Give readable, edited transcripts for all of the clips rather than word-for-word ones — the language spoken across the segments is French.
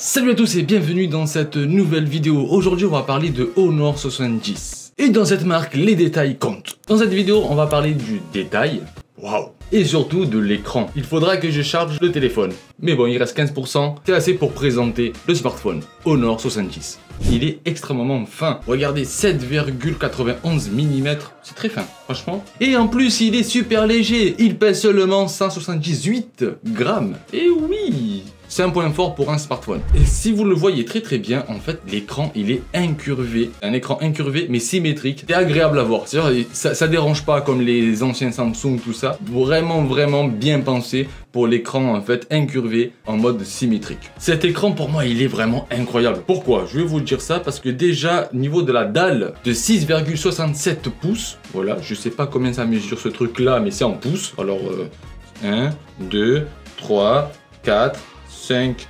Salut à tous et bienvenue dans cette nouvelle vidéo. Aujourd'hui on va parler de Honor 70. Et dans cette marque, les détails comptent. Dans cette vidéo, on va parler du détail. Waouh! Et surtout de l'écran. Il faudra que je charge le téléphone. Mais bon, il reste 15%, c'est assez pour présenter le smartphone Honor 70. Il est extrêmement fin. Regardez, 7,91 mm. C'est très fin, franchement. Et en plus, il est super léger. Il pèse seulement 178 grammes. Et oui! C'est un point fort pour un smartphone. Et si vous le voyez très bien, en fait, l'écran, il est incurvé. Un écran incurvé, mais symétrique. C'est agréable à voir. C'est-à-dire, ça dérange pas comme les anciens Samsung, tout ça. Vraiment bien pensé pour l'écran, en fait, incurvé en mode symétrique. Cet écran, pour moi, il est vraiment incroyable. Pourquoi? Je vais vous dire ça parce que déjà, niveau de la dalle de 6,67 pouces, voilà, je sais pas combien ça mesure ce truc-là, mais c'est en pouces. Alors, 1, 2, 3, 4... 5,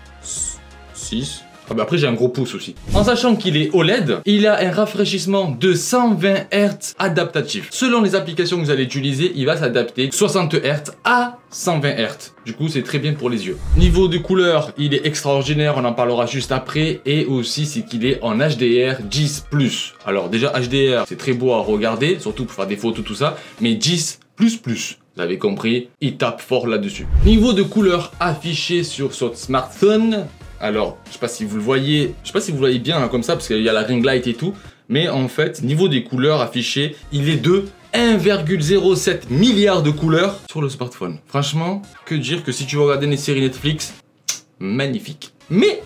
6... Ah bah après j'ai un gros pouce aussi. En sachant qu'il est OLED, il a un rafraîchissement de 120 Hz adaptatif. Selon les applications que vous allez utiliser, il va s'adapter 60 Hz à 120 Hz. Du coup, c'est très bien pour les yeux. Niveau de couleur, il est extraordinaire, on en parlera juste après. Et aussi, c'est qu'il est en HDR10+. Alors déjà, HDR, c'est très beau à regarder, surtout pour faire des photos, tout ça. Mais 10++. Vous avez compris, il tape fort là-dessus. Niveau de couleur affiché sur ce smartphone, alors, je sais pas si vous le voyez, bien là, comme ça, parce qu'il y a la ring light et tout, mais en fait, niveau des couleurs affichées, il est de 1,07 milliard de couleurs sur le smartphone. Franchement, que dire que si tu veux regarder des séries Netflix, magnifique. Mais,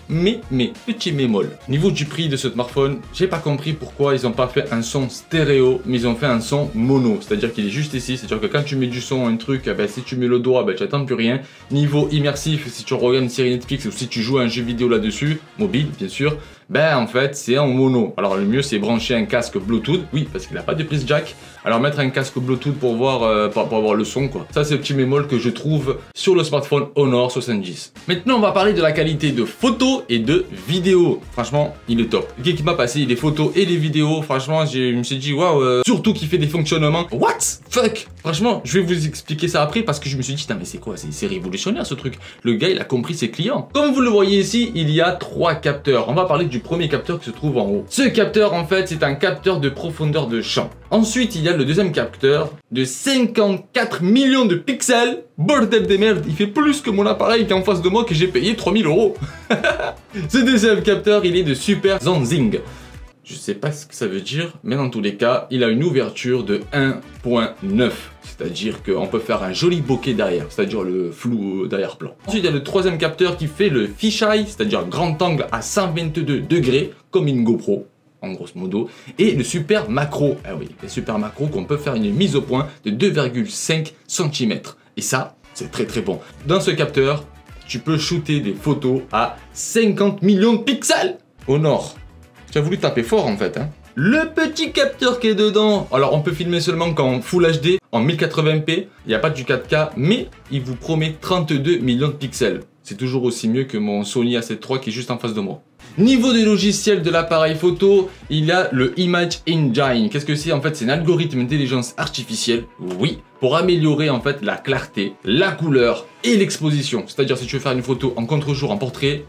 petit bémol. Niveau du prix de ce smartphone, j'ai pas compris pourquoi ils ont pas fait un son stéréo, mais ils ont fait un son mono. C'est-à-dire qu'il est juste ici, c'est-à-dire que quand tu mets du son, un truc, ben, si tu mets le doigt, ben, tu n'attends plus rien. Niveau immersif, si tu regardes une série Netflix ou si tu joues à un jeu vidéo là-dessus, mobile bien sûr, ben en fait c'est en mono. Alors le mieux c'est brancher un casque Bluetooth, oui parce qu'il n'a pas de prise jack. Alors mettre un casque Bluetooth pour voir, le son quoi. Ça c'est le petit bémol que je trouve sur le smartphone Honor 70. Maintenant on va parler de la qualité de photos et de vidéos. Franchement il est top. Le qui m'a passé les photos et les vidéos, franchement je me suis dit waouh, surtout qu'il fait des fonctionnements. What? Fuck! Franchement je vais vous expliquer ça après parce que je me suis dit mais c'est quoi? C'est révolutionnaire ce truc. Le gars il a compris ses clients. Comme vous le voyez ici, il y a 3 capteurs. On va parler du premier capteur qui se trouve en haut. Ce capteur en fait c'est un capteur de profondeur de champ. Ensuite il y a le deuxième capteur de 54 millions de pixels. Bordel de merde, il fait plus que mon appareil qui est en face de moi que j'ai payé 3000 €. Ce deuxième capteur il est de Super Zonzing. Je sais pas ce que ça veut dire, mais dans tous les cas, il a une ouverture de 1.9. C'est-à-dire qu'on peut faire un joli bokeh derrière, c'est-à-dire le flou d'arrière-plan. Ensuite, il y a le troisième capteur qui fait le fisheye, c'est-à-dire grand angle à 122 degrés, comme une GoPro, en grosso modo. Et le super macro, ah oui, le super macro qu'on peut faire une mise au point de 2,5 cm. Et ça, c'est très bon. Dans ce capteur, tu peux shooter des photos à 50 millions de pixels au nord. Tu as voulu taper fort en fait, hein. Le petit capteur qui est dedans, alors on peut filmer seulement qu'en Full HD, en 1080p, il n'y a pas du 4K, mais il vous promet 32 millions de pixels. C'est toujours aussi mieux que mon Sony A7 III qui est juste en face de moi. Niveau des logiciels de l'appareil photo, il y a le Image Engine. Qu'est-ce que c'est? En fait, c'est un algorithme d'intelligence artificielle, oui, pour améliorer en fait la clarté, la couleur et l'exposition. C'est-à-dire si tu veux faire une photo en contre-jour, en portrait,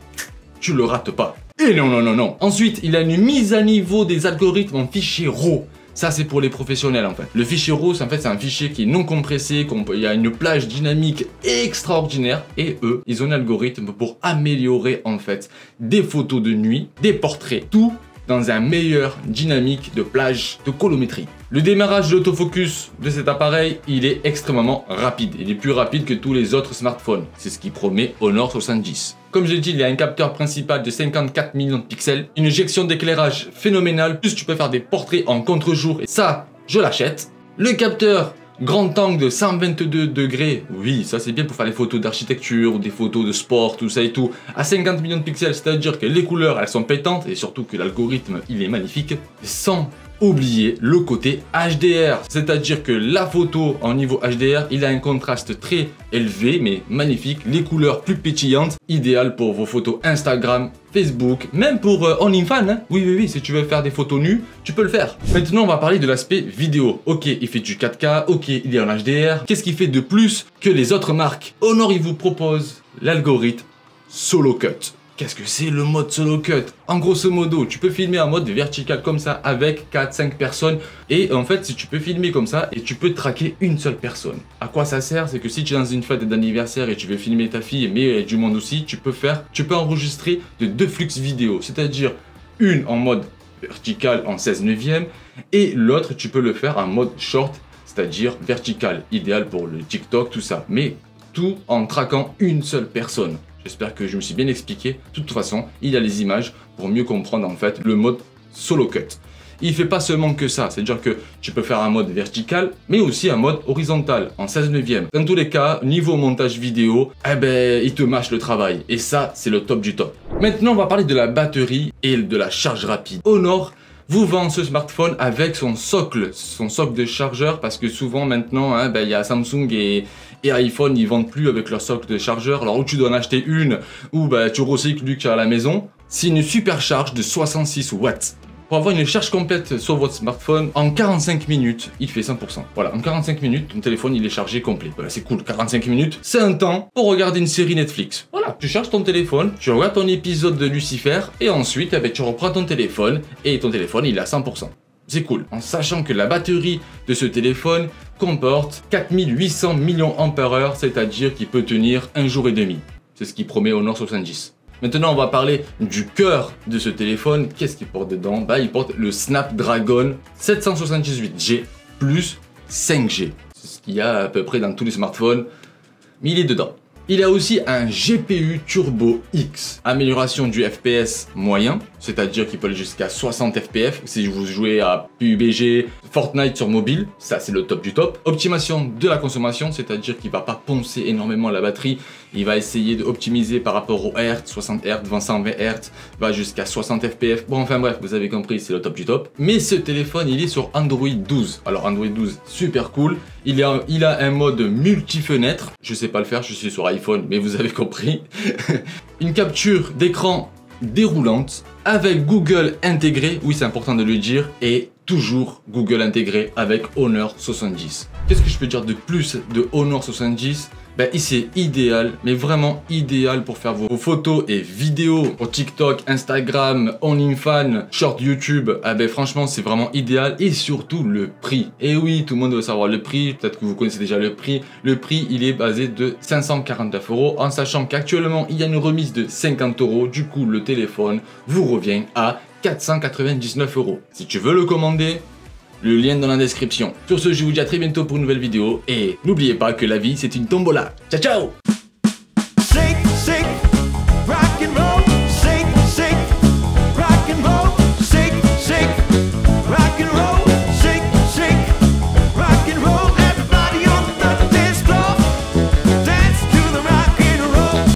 tu le rates pas. Et non. Ensuite, il a une mise à niveau des algorithmes en fichier RAW. Ça, c'est pour les professionnels, en fait. Le fichier RAW, en fait, c'est un fichier qui est non compressé, il y a une plage dynamique extraordinaire. Et eux, ils ont un algorithme pour améliorer, en fait, des photos de nuit, des portraits, tout dans un meilleur dynamique de plage de colorimétrie. Le démarrage de l'autofocus de cet appareil, il est extrêmement rapide. Il est plus rapide que tous les autres smartphones. C'est ce qui promet Honor 70. Comme j'ai dit, il y a un capteur principal de 54 millions de pixels, une éjection d'éclairage phénoménale, plus tu peux faire des portraits en contre-jour, et ça, je l'achète. Le capteur grand angle de 122 degrés, oui, ça c'est bien pour faire les photos d'architecture ou des photos de sport, tout ça et tout, à 50 millions de pixels, c'est-à-dire que les couleurs, elles sont pétantes, et surtout que l'algorithme, il est magnifique, sans oublier le côté HDR, c'est-à-dire que la photo en niveau HDR, il a un contraste très élevé, mais magnifique, les couleurs plus pétillantes, idéal pour vos photos Instagram, Facebook, même pour OnlyFans, hein. Oui, si tu veux faire des photos nues, tu peux le faire. Maintenant, on va parler de l'aspect vidéo. Ok, il fait du 4K, ok, il est en HDR. Qu'est-ce qu'il fait de plus que les autres marques? Honor, il vous propose l'algorithme Solo Cut. Qu'est-ce que c'est le mode solo cut? En grosso modo, tu peux filmer en mode vertical comme ça avec 4-5 personnes. Et en fait, si tu peux filmer comme ça et tu peux traquer une seule personne. À quoi ça sert? C'est que si tu es dans une fête d'anniversaire et tu veux filmer ta fille, mais du monde aussi, tu peux enregistrer de 2 flux vidéo. C'est-à-dire une en mode vertical en 16/9 et l'autre, tu peux le faire en mode short, c'est-à-dire vertical, idéal pour le TikTok, tout ça. Mais tout en traquant une seule personne. J'espère que je me suis bien expliqué. De toute façon, il y a les images pour mieux comprendre en fait le mode solo cut. Il fait pas seulement que ça, c'est-à-dire que tu peux faire un mode vertical, mais aussi un mode horizontal, en 16/9. Dans tous les cas, niveau montage vidéo, eh ben, il te mâche le travail. Et ça, c'est le top du top. Maintenant, on va parler de la batterie et de la charge rapide. Honor vous vend ce smartphone avec son socle de chargeur, parce que souvent maintenant, hein, ben, y a Samsung et iPhone, ils vendent plus avec leur socle de chargeur. Alors, où tu dois en acheter une, ou ben, tu recycles lui que tu as à la maison. C'est une supercharge de 66 watts. Pour avoir une charge complète sur votre smartphone, en 45 minutes, il fait 100%. Voilà, en 45 minutes, ton téléphone, il est chargé complet. Voilà, c'est cool, 45 minutes, c'est un temps pour regarder une série Netflix. Voilà, tu charges ton téléphone, tu regardes ton épisode de Lucifer, et ensuite, eh bien, tu reprends ton téléphone, et ton téléphone, il est à 100%. C'est cool, en sachant que la batterie de ce téléphone comporte 4800 mAh, c'est-à-dire qu'il peut tenir 1 jour et demi. C'est ce qui promet Honor 70. Maintenant, on va parler du cœur de ce téléphone. Qu'est-ce qu'il porte dedans? Bah, il porte le Snapdragon 778G plus 5G. C'est ce qu'il y a à peu près dans tous les smartphones, mais il est dedans. Il a aussi un GPU Turbo X, amélioration du FPS moyen, c'est-à-dire qu'il peut aller jusqu'à 60 fps si vous jouez à PUBG, Fortnite sur mobile, ça c'est le top du top. Optimisation de la consommation, c'est-à-dire qu'il ne va pas poncer énormément la batterie, il va essayer d'optimiser par rapport au Hz, 60 Hz, 120 Hz, va jusqu'à 60 fps. Bon, enfin bref, vous avez compris, c'est le top du top. Mais ce téléphone, il est sur Android 12. Alors Android 12, super cool. Il a un mode multi-fenêtre. Je sais pas le faire, je suis sur iPhone, mais vous avez compris. Une capture d'écran déroulante avec Google intégré, oui c'est important de le dire, et toujours Google intégré avec Honor 70. Qu'est-ce que je peux dire de plus de Honor 70? Ben, c'est idéal, mais vraiment idéal pour faire vos photos et vidéos pour TikTok, Instagram, OnlyFans, Short YouTube. Ah ben franchement, c'est vraiment idéal, et surtout le prix. Et oui, tout le monde veut savoir le prix, peut-être que vous connaissez déjà le prix. Le prix, il est basé de 549 €, en sachant qu'actuellement, il y a une remise de 50 €. Du coup, le téléphone vous revient à 499 €. Si tu veux le commander, le lien dans la description. Sur ce, je vous dis à très bientôt pour une nouvelle vidéo. Et n'oubliez pas que la vie, c'est une tombola. Ciao, ciao!